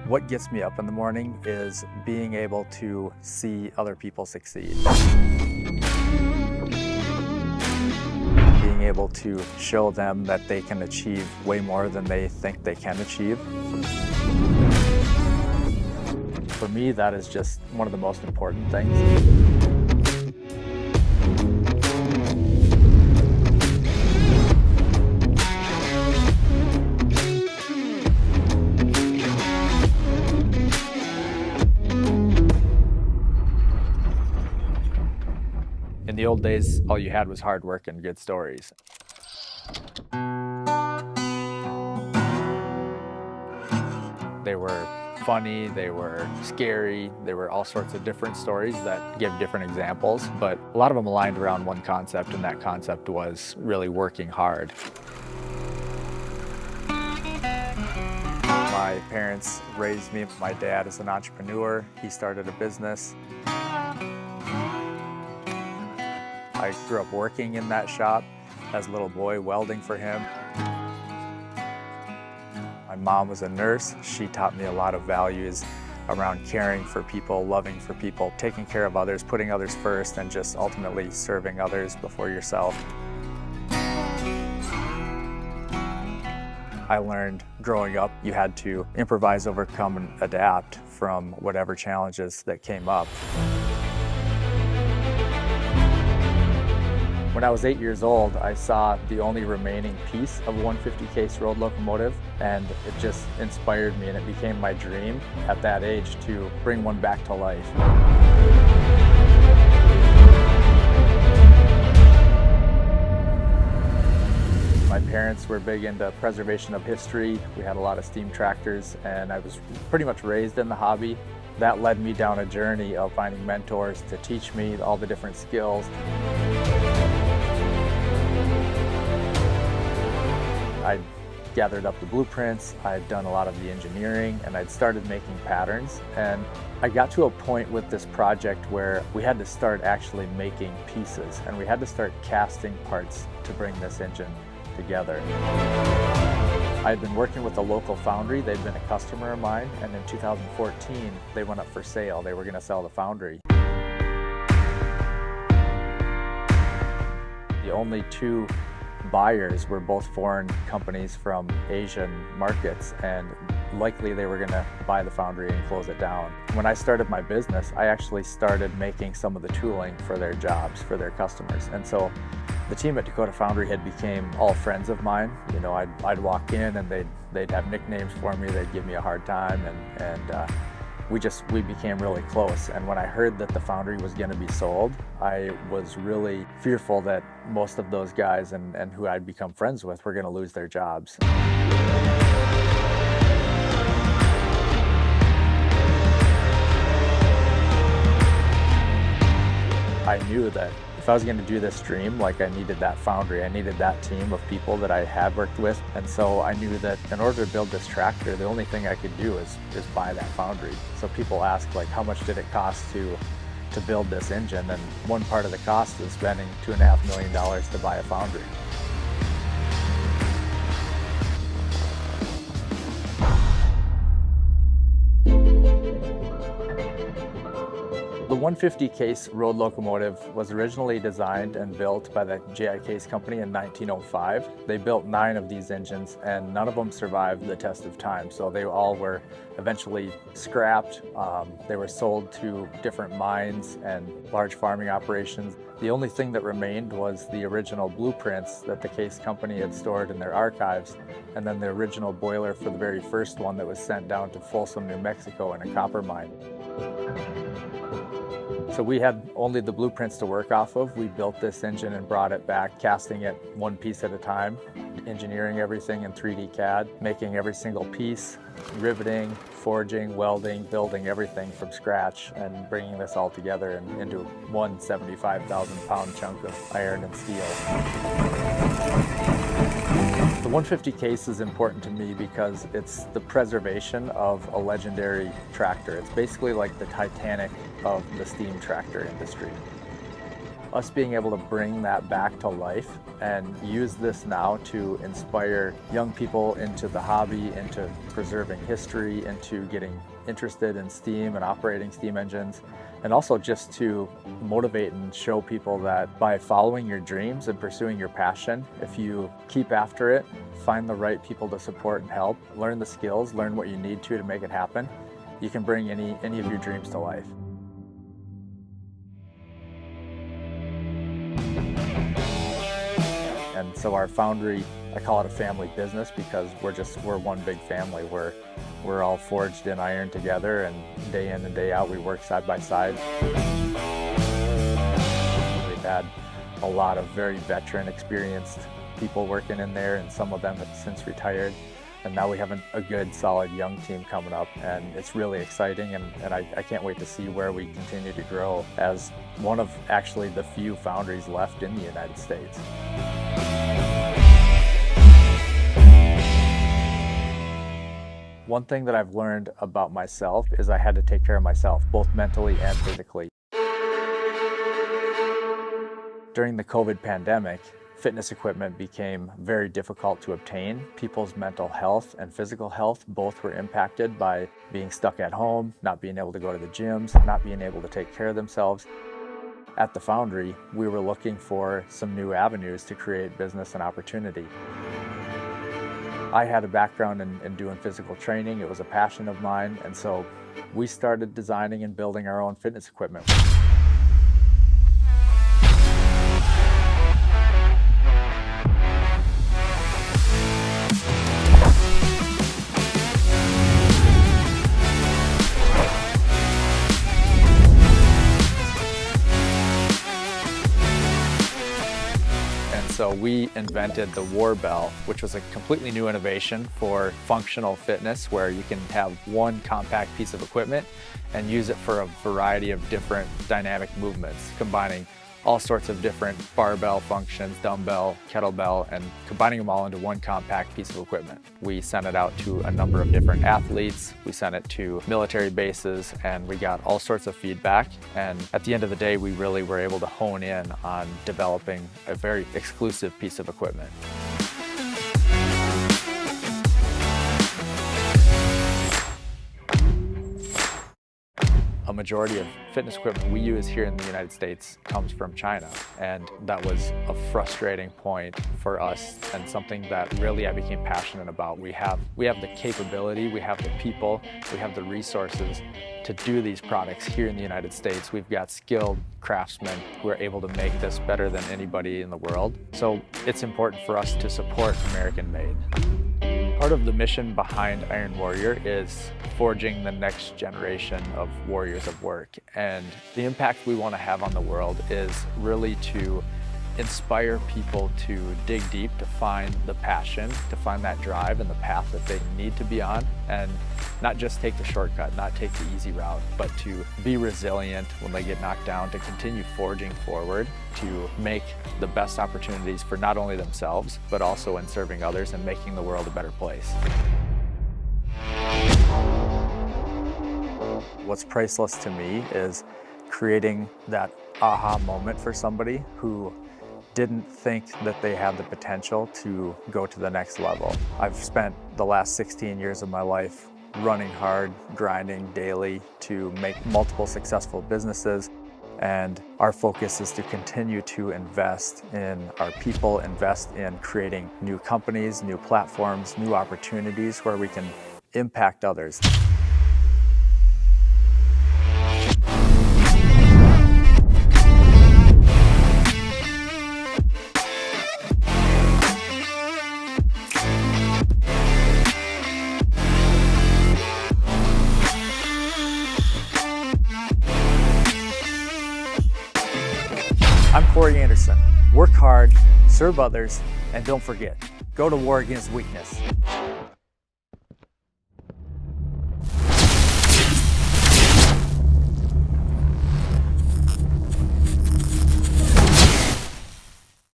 What gets me up in the morning is being able to see other people succeed. Being able to show them that they can achieve way more than they think they can achieve. For me, that is just one of the most important things. In the old days, all you had was hard work and good stories. They were funny, they were scary, they were all sorts of different stories that give different examples, but a lot of them aligned around one concept, and that concept was really working hard. My parents raised me. My dad is an entrepreneur. He started a business. I grew up working in that shop as a little boy, welding for him. My mom was a nurse. She taught me a lot of values around caring for people, loving for people, taking care of others, putting others first, and just ultimately serving others before yourself. I learned growing up, you had to improvise, overcome, and adapt from whatever challenges that came up. When I was 8 years old, I saw the only remaining piece of a 150 case road locomotive, and it just inspired me, and it became my dream at that age to bring one back to life. My parents were big into preservation of history. We had a lot of steam tractors, and I was pretty much raised in the hobby. That led me down a journey of finding mentors to teach me all the different skills. I'd gathered up the blueprints, I'd done a lot of the engineering, and I'd started making patterns. And I got to a point with this project where we had to start actually making pieces, and we had to start casting parts to bring this engine together. I'd been working with a local foundry. They'd been a customer of mine, and in 2014, they went up for sale. They were going to sell the foundry. The only two buyers were both foreign companies from Asian markets, and likely they were going to buy the foundry and close it down. When I started my business, I actually started making some of the tooling for their jobs, for their customers. And so the team at Dakota Foundry had became all friends of mine. You know, I'd walk in and they'd have nicknames for me. They'd give me a hard time, and we became really close. And when I heard that the foundry was going to be sold, I was really fearful that most of those guys and who I'd become friends with were going to lose their jobs. I knew that if I was going to do this dream, like, I needed that foundry, I needed that team of people that I had worked with. And so I knew that in order to build this tractor, the only thing I could do is buy that foundry. So people ask, like, how much did it cost to build this engine? And one part of the cost is spending $2.5 million to buy a foundry. The 150 case road locomotive was originally designed and built by the J.I. Case Company in 1905. They built 9 of these engines, and none of them survived the test of time. So they all were eventually scrapped. They were sold to different mines and large farming operations. The only thing that remained was the original blueprints that the Case Company had stored in their archives, and then the original boiler for the very first one that was sent down to Folsom, New Mexico in a copper mine. So we had only the blueprints to work off of. We built this engine and brought it back, casting it one piece at a time, engineering everything in 3D CAD, making every single piece, riveting, forging, welding, building everything from scratch, and bringing this all together into one 75,000-pound chunk of iron and steel. The 150 case is important to me because it's the preservation of a legendary tractor. It's basically like the Titanic of the steam tractor industry. us being able to bring that back to life and use this now to inspire young people into the hobby, into preserving history, into getting interested in steam and operating steam engines, and also just to motivate and show people that by following your dreams and pursuing your passion, if you keep after it, find the right people to support and help, learn the skills, learn what you need to make it happen, you can bring any of your dreams to life. And so our foundry, I call it a family business because we're one big family. We're all forged in iron together, and day in and day out we work side by side. We've had a lot of very veteran, experienced people working in there, and some of them have since retired. And now we have a good, solid young team coming up, and it's really exciting, and I can't wait to see where we continue to grow as one of actually the few foundries left in the United States. One thing that I've learned about myself is I had to take care of myself, both mentally and physically. During the COVID pandemic, fitness equipment became very difficult to obtain. People's mental health and physical health both were impacted by being stuck at home, not being able to go to the gyms, not being able to take care of themselves. At the foundry, we were looking for some new avenues to create business and opportunity. I had a background in doing physical training. It was a passion of mine, and so we started designing and building our own fitness equipment. So we invented the War Bell, which was a completely new innovation for functional fitness, where you can have one compact piece of equipment and use it for a variety of different dynamic movements, combining all sorts of different barbell functions, dumbbell, kettlebell, and combining them all into one compact piece of equipment. We sent it out to a number of different athletes, we sent it to military bases, and we got all sorts of feedback. And at the end of the day, we really were able to hone in on developing a very exclusive piece of equipment. A majority of fitness equipment we use here in the United States comes from China, and that was a frustrating point for us and something that really I became passionate about. We have the capability, we have the people, we have the resources to do these products here in the United States. We've got skilled craftsmen who are able to make this better than anybody in the world. So it's important for us to support American-made. Part of the mission behind Iron Warrior is forging the next generation of warriors of work. And the impact we want to have on the world is really to inspire people to dig deep, to find the passion, to find that drive and the path that they need to be on, and not just take the shortcut, not take the easy route, but to be resilient when they get knocked down, to continue forging forward, to make the best opportunities for not only themselves, but also in serving others and making the world a better place. What's priceless to me is creating that aha moment for somebody who didn't think that they had the potential to go to the next level. I've spent the last 16 years of my life running hard, grinding daily to make multiple successful businesses. And our focus is to continue to invest in our people, invest in creating new companies, new platforms, new opportunities where we can impact others. I'm Kory Anderson. Work hard, serve others, and don't forget, go to war against weakness.